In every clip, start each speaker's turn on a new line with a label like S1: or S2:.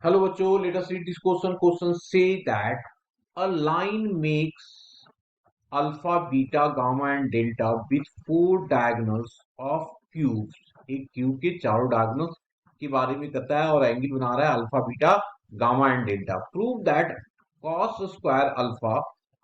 S1: Hello बच्चों, let us read this question. Question say that a line makes alpha, beta, gamma and delta with four diagonals of cubes. एक cube के चारों diagonals के बारे में कहता है और एंगल बना रहा है alpha, beta, gamma and delta. Prove that cos square alpha,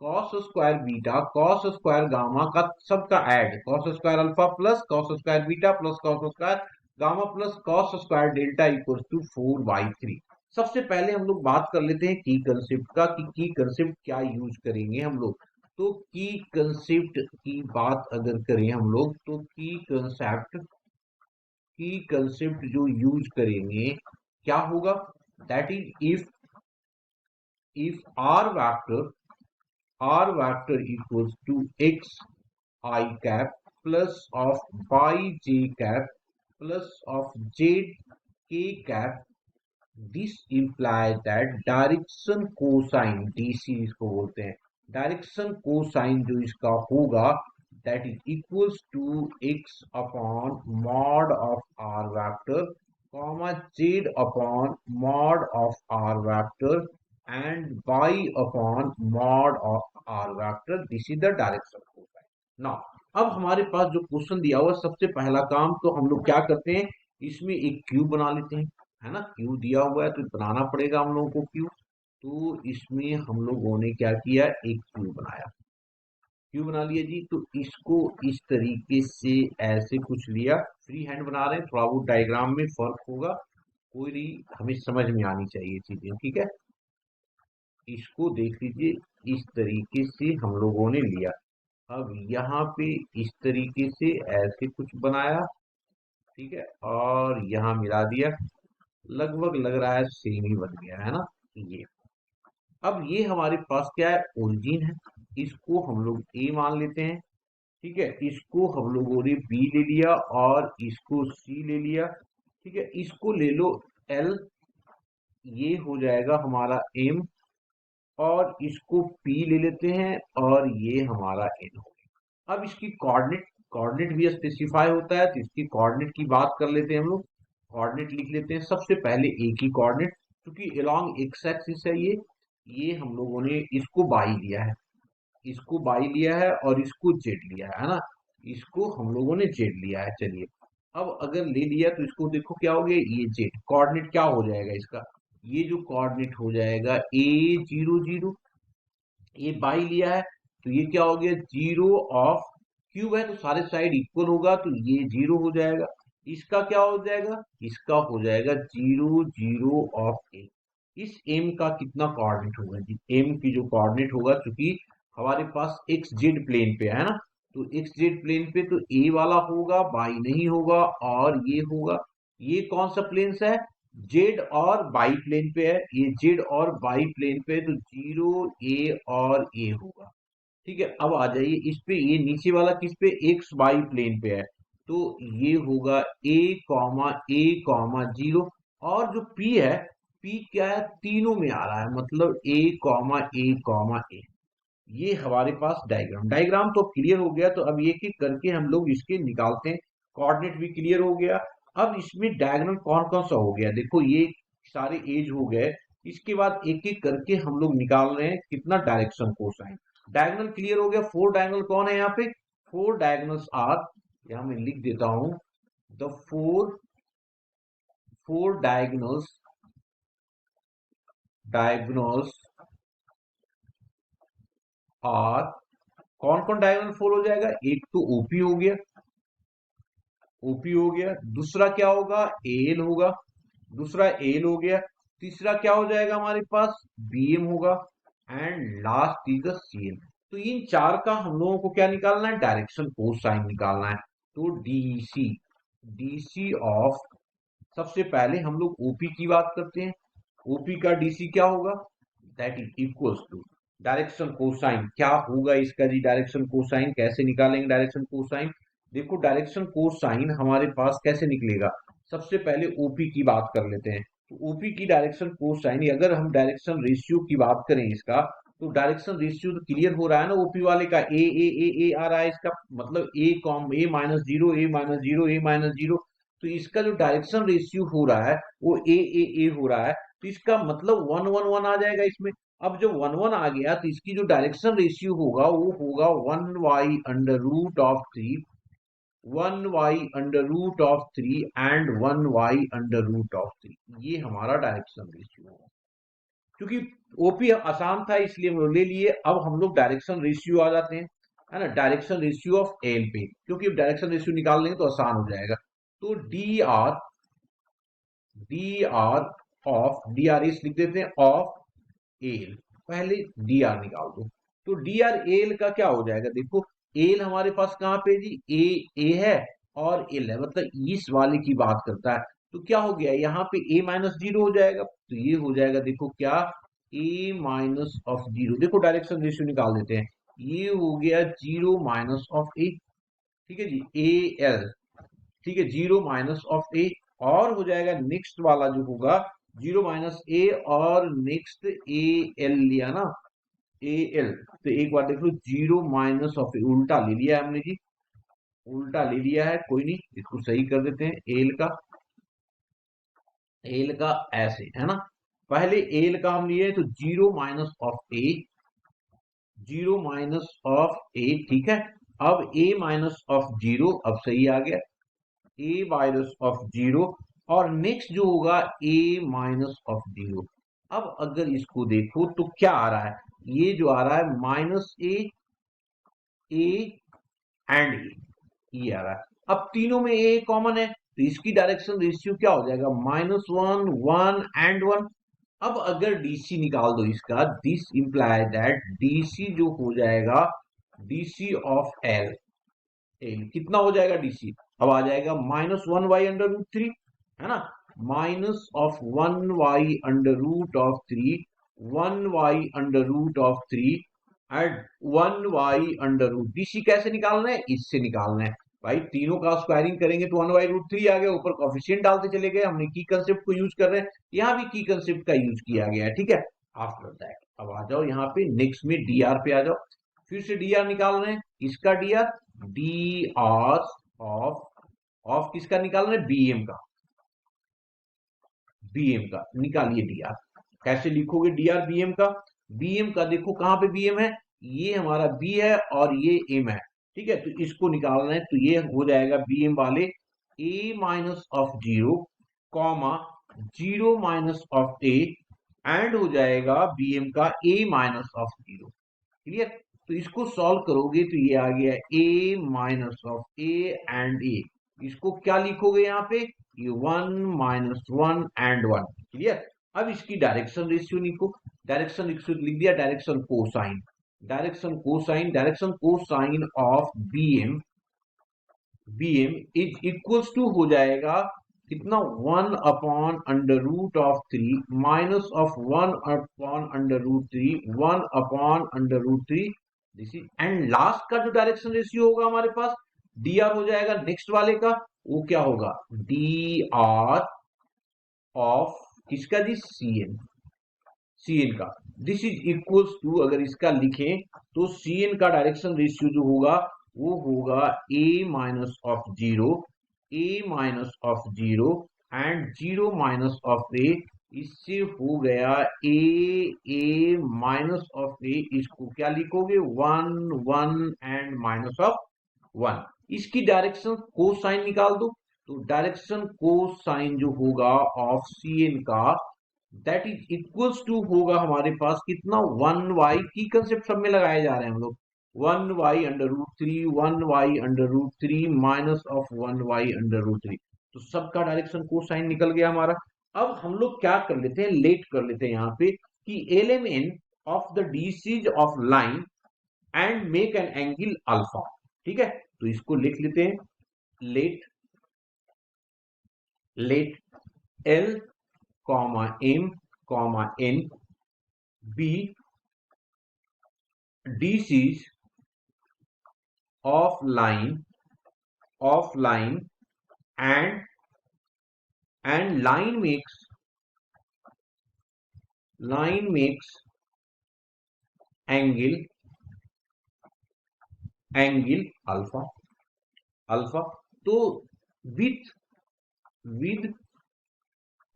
S1: cos square beta, cos square gamma का सबका add cos square alpha plus cos square beta plus cos square gamma plus cos square delta equals to 4/3. सबसे पहले हम लोग बात कर लेते हैं की कंसेप्ट का कि की कंसेप्ट क्या यूज करेंगे हम लोग. तो की कंसेप्ट की बात अगर करें हम लोग तो की कंसेप्ट जो यूज करेंगे क्या होगा. That is if r vector equals to x I cap plus of y j cap plus of z k cap, this imply that direction cosine DC इसको बोलते हैं. डायरेक्शन कोसाइन जो इसका होगा that is equals to x upon mod of r vector comma z upon mod of r vector and y upon mod of r vector. This is the direction cosine. Now अब हमारे पास जो question दिया हुआ सबसे पहला काम तो हम लोग क्या करते हैं, इसमें एक क्यूब बना लेते हैं, है ना. क्यू दिया हुआ है तो बनाना पड़ेगा हम लोगों को क्यू. तो इसमें हम लोगों ने क्या किया, एक क्यू बनाया. क्यू बना लिया जी. तो इसको इस तरीके से ऐसे कुछ लिया, फ्री हैंड बना रहे हैं, थोड़ा बहुत डायग्राम में फर्क होगा, कोई नहीं, हमें समझ में आनी चाहिए चीजें, ठीक है. इसको देख लीजिए, इस तरीके से हम लोगों ने लिया. अब यहाँ पे इस तरीके से ऐसे कुछ बनाया, ठीक है, और यहाँ मिला दिया, लगभग लग रहा है सेम ही बन गया है ना. ये अब ये हमारे पास क्या है, ओरिजिन है. इसको हम लोग ए मान लेते हैं, ठीक है. इसको हम लोगों ने बी ले लिया और इसको सी ले लिया, ठीक है. इसको ले लो एल, ये हो जाएगा हमारा एम, और इसको पी ले लेते हैं और ये हमारा एन हो गया. अब इसकी कोऑर्डिनेट कोऑर्डिनेट भी स्पेसिफाई होता है, तो इसकी कोऑर्डिनेट की बात कर लेते हैं हम लोग. कोऑर्डिनेट लिख लेते हैं सबसे पहले ए की कोऑर्डिनेट, क्योंकि अलोंग एक्स एक्सिस है ये हम लोगों ने इसको बाई लिया है, इसको बाई लिया है और इसको जेड लिया है ना. इसको हम लोगों ने जेड लिया है. चलिए, अब अगर ले लिया तो इसको देखो क्या हो गया, ये जेड कोऑर्डिनेट क्या हो जाएगा इसका, ये जो कोऑर्डिनेट हो जाएगा A00. ये बाई लिया है तो ये क्या हो गया, जीरो ऑफ, क्यूब है तो सारे साइड इक्वल होगा तो ये जीरो हो जाएगा. इसका क्या हो जाएगा, इसका हो जाएगा जीरो जीरो ऑफ ए. इस एम का कितना कोऑर्डिनेट होगा जी, एम की जो कोऑर्डिनेट होगा, क्योंकि हमारे पास एक्स जेड प्लेन पे है ना, तो एक्स जेड प्लेन पे तो ए वाला होगा, बाई नहीं होगा, और ये होगा. ये कौन सा प्लेन है, जेड और बाई प्लेन पे है, ये जेड और बाई प्लेन पे है, तो जीरो ए और ए होगा. ठीक है. अब आ जाइए इस पे, ये नीचे वाला किस पे, एक्स बाई प्लेन पे है, तो ये होगा ए कॉमा जीरो. और जो पी है, पी क्या है, तीनों में आ रहा है, मतलब ए कॉमा ए. ये हमारे पास डायग्राम तो क्लियर हो गया. तो अब एक एक करके हम लोग इसके निकालते हैं. कोऑर्डिनेट भी क्लियर हो गया. अब इसमें डायगोनल कौन कौन सा हो गया, देखो ये सारे एज हो गए. इसके बाद एक एक करके हम लोग निकाल रहे हैं कितना, डायरेक्शन कोसाइन. डायगोनल क्लियर हो गया. फोर डायगोनल कौन है यहाँ पे, फोर डायगोनल्स आर, यहाँ मैं लिख देता हूं, the four four diagonals are. कौन कौन डायगोनल फोर हो जाएगा, एक तो ओपी हो गया, ओपी हो गया. दूसरा क्या होगा, एल होगा, दूसरा एल हो गया. तीसरा क्या हो जाएगा हमारे पास, बीएम होगा. And last is the CM. तो इन चार का हम लोगों को क्या निकालना है, डायरेक्शन कोसाइन निकालना है. तो डीसी डीसी ऑफ, सबसे पहले हम लोग ओपी की बात करते हैं. ओपी का डीसी क्या होगा, that is equals to direction cosine. क्या होगा इसका जी, डायरेक्शन कोसाइन कैसे निकालेंगे, डायरेक्शन कोसाइन देखो, डायरेक्शन कोसाइन हमारे पास कैसे निकलेगा. सबसे पहले ओपी की बात कर लेते हैं. तो ओपी की डायरेक्शन कोसाइन, अगर हम डायरेक्शन रेशियो की बात करें इसका, तो डायरेक्शन रेशियो तो क्लियर हो रहा है ना, ओपी वाले का ए आ रहा है, इसका मतलब ए-0 ए-0 ए-0. तो इसका जो डायरेक्शन रेशियो हो रहा है वो ए हो रहा है. तो इसका मतलब 1 1 1 आ जाएगा इसमें। अब जब 1 1 आ गया तो इसकी जो डायरेक्शन रेशियो होगा वो होगा 1y√3, 1y√3 एंड 1y√3। ये हमारा डायरेक्शन रेशियो होगा। क्योंकि ओपी आसान था इसलिए हम ले लिए। अब हम लोग डायरेक्शन रेशियो आ जाते हैं, है ना, डायरेक्शन रेशियो ऑफ एल पे, क्योंकि डायरेक्शन रेशियो निकाल लेंगे तो आसान हो जाएगा। तो डी आर इस लिख देते हैं ऑफ एल। पहले डी आर निकाल दो। तो डी आर एल का क्या हो जाएगा, देखो एल हमारे पास कहाँ पे जी, ए है और एल है, मतलब इस वाले की बात करता है। तो क्या हो गया यहाँ पे a-0 हो जाएगा, तो ये हो जाएगा देखो क्या, a-0। देखो डायरेक्शन रेशियो निकाल देते हैं, ये हो गया 0 - ए। ठीक है जी, ए एल, ठीक है, 0 - ए। और हो जाएगा नेक्स्ट वाला जो होगा 0 - ए, और नेक्स्ट ए एल लिया ना, ए एल। तो एक बार देख लो, 0 - ए उल्टा ले लिया है हमने जी, उल्टा ले लिया है, कोई नहीं, इसको सही कर देते हैं। एल का ऐसे है ना, पहले एल का हम लिए तो 0 - ए, 0 - ए, ठीक है। अब a-0, अब सही आ गया, a-0। और नेक्स्ट जो होगा a-0। अब अगर इसको देखो तो क्या आ रहा है, ये जो आ रहा है -a एंड ए, ये आ रहा है। अब तीनों में ए कॉमन है तो इसकी डायरेक्शन रेशियो क्या हो जाएगा, -1 1 एंड 1। अब अगर डीसी निकाल दो इसका, दिस इंप्लाई दैट डीसी जो हो जाएगा, डीसी ऑफ एल, एल कितना हो जाएगा डीसी, अब आ जाएगा -1y√3, है ना, -1y√3, 1y√3 and 1y√। DC कैसे निकालना है, इससे निकालना है भाई, तीनों का स्क्वायरिंग करेंगे तो 1/√3 आ गया, ऊपर कॉफिशिएंट डालते चले गए। हमने की कंसेप्ट को यूज कर रहे हैं, यहाँ भी की कंसेप्ट का यूज किया गया है, ठीक है। आफ्टर दैट अब आ जाओ यहाँ पे नेक्स्ट में डीआर पे आ जाओ, फिर से डीआर निकाल रहे हैं, इसका डीआर, डीआर ऑफ किसका निकाल रहे हैं, बीएम का, बीएम का निकालिए डीआर। कैसे लिखोगे डीआर बीएम का, बीएम का देखो कहां पे बीएम है, ये हमारा बी है और ये एम है, ठीक है। तो इसको निकालना है तो ये हो जाएगा बीएम वाले a-0, कॉमा 0 - ए, एंड हो जाएगा बीएम का a-0। क्लियर। तो इसको सॉल्व करोगे तो ये आ गया a-ए एंड ए। इसको क्या लिखोगे यहाँ पे, ये 1 - 1 एंड 1। क्लियर। अब इसकी डायरेक्शन रेशियो लिखो, डायरेक्शन रेशियो लिख दिया, direction cosine of BM, BM is equals to हो जाएगा कितना, 1/√3 minus of 1/√3, 1/√3। This is, and last का जो डायरेक्शन रेशियो होगा हमारे पास, डीआर हो जाएगा नेक्स्ट वाले का, वो क्या होगा, डीआर ऑफ किसका जी, सीएन, सीएन का। दिस इज इक्वल्स टू, अगर इसका लिखें तो सीएन का डायरेक्शन रेशियो जो होगा वो होगा a-0, a-0 एंड 0 - ए। इससे हो गया a-ए इसको क्या लिखोगे, 1 1 एंड -1। इसकी डायरेक्शन कोसाइन निकाल दो, तो डायरेक्शन कोसाइन जो होगा ऑफ सीएन का, दैट इज इक्वल्स टू होगा हमारे पास कितना, 1y। की कंसेप्ट सब में लगाए जा रहे हैं हम लोग, 1y√3, 1y√3 minus of 1y√3। तो सबका डायरेक्शन कोसाइन निकल गया हमारा। अब हम लोग क्या कर लेते हैं, लेट कर लेते हैं यहाँ पे, कि element of the DCs of line and make an angle alpha. ठीक है, तो इसको लिख लेते हैं, let l comma m comma n be DCs of line and line makes angle alpha. तो with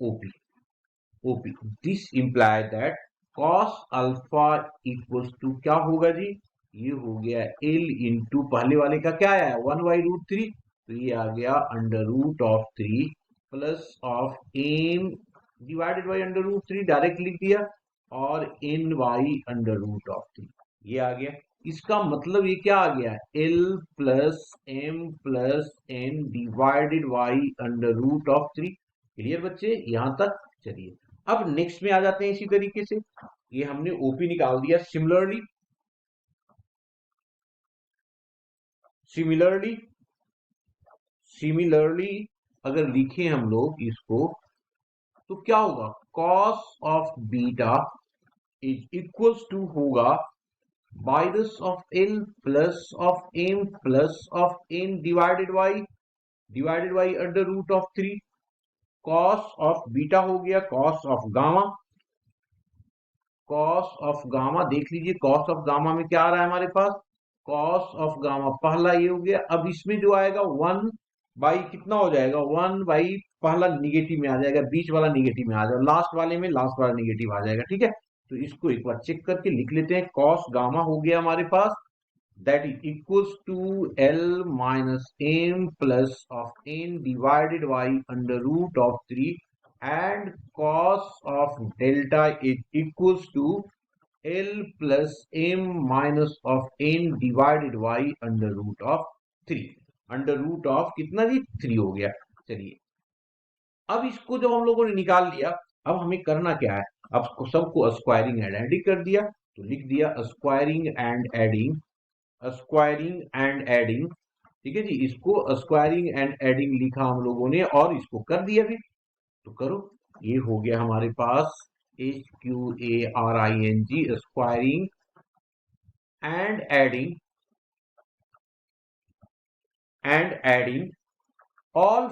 S1: OP, OP. This imply that cos alpha equals to क्या होगा जी, ये हो गया एल इंटू पहले वाले का क्या आया 1/√3, तो ये आ गया √3 plus of m divided by √3, direct लिख दिया, और एन बाई √3 ये आ गया। इसका मतलब ये क्या आ गया, l plus m plus n divided by √3। Clear बच्चे यहां तक। चलिए अब नेक्स्ट में आ जाते हैं। इसी तरीके से ये हमने ओपी निकाल दिया। सिमिलरली सिमिलरली सिमिलरली अगर लिखें हम लोग इसको, तो क्या होगा, cos of beta is equals to होगा minus of L plus of M plus of N divided by √3। Cos of beta हो गया cos of gamma. Cos of gamma देख लीजिए, कॉस ऑफ गामा में क्या आ रहा है हमारे पास, कॉस ऑफ गामा पहला ये हो गया। अब इसमें जो आएगा 1 बाई कितना हो जाएगा, 1 बाई पहला निगेटिव में आ जाएगा, बीच वाला निगेटिव में आ जाएगा, लास्ट वाले में लास्ट वाला निगेटिव आ जाएगा। ठीक है, तो इसको एक बार चेक करके लिख लेते हैं। कॉस गामा हो गया हमारे पास, that is equals to L minus m plus of n divided by √3, and cos of delta is equals to L plus m minus of n divided by √3। Under root of कितना जी 3 हो गया। चलिए अब इसको जब हम लोगों ने निकाल लिया, अब हमें करना क्या है, अब सबको स्क्वायरिंग एंड एडिंग कर दिया, तो लिख दिया squaring and adding, squaring and adding. ठीक है जी, इसको स्क्वायरिंग एंड एडिंग लिखा हम लोगों ने और इसको कर दिया भी, तो करो। ये हो गया हमारे पास SQARING squaring and adding all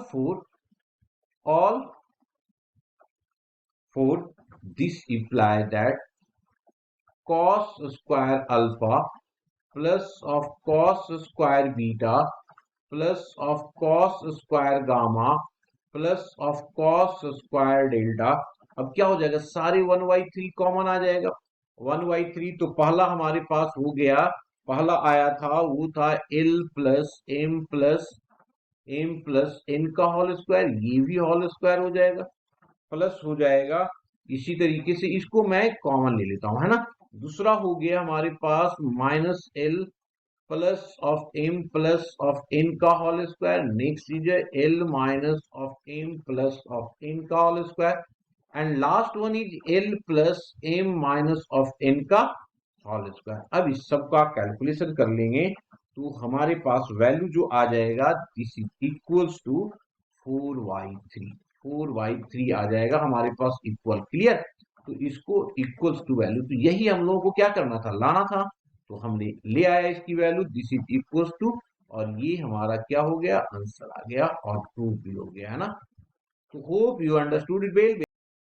S1: for this imply that cos square alpha plus of cos square beta plus of cos square gamma plus of cos square delta। अब क्या हो जाएगा, सारे 1/3 कॉमन आ जाएगा। 1/3 तो पहला हमारे पास हो गया, पहला आया था वो था L plus m plus n का होल स्क्वायर, ये भी होल स्क्वायर हो जाएगा, प्लस हो जाएगा। इसी तरीके से इसको मैं कॉमन ले लेता हूं, है ना। दूसरा हो गया हमारे पास minus L plus of M plus of N का होल स्क्वायर, नेक्स्ट लीजिए L minus of M plus of N का whole square, and last one is L plus M minus of N का होल स्क्वायर। अब इस सब का calculation कर लेंगे तो हमारे पास वैल्यू जो आ जाएगा, दिस इज इक्वल्स टू 4/3 आ जाएगा हमारे पास इक्वल। क्लियर, तो इसको इक्वल्स टू वैल्यू, तो यही हम लोगों को क्या करना था, लाना था, तो हमने ले आया इसकी value, this is equals to, और ये हमारा क्या हो गया, आंसर आ गया और प्रूफ भी हो गया, है ना। तो hope you understood it well.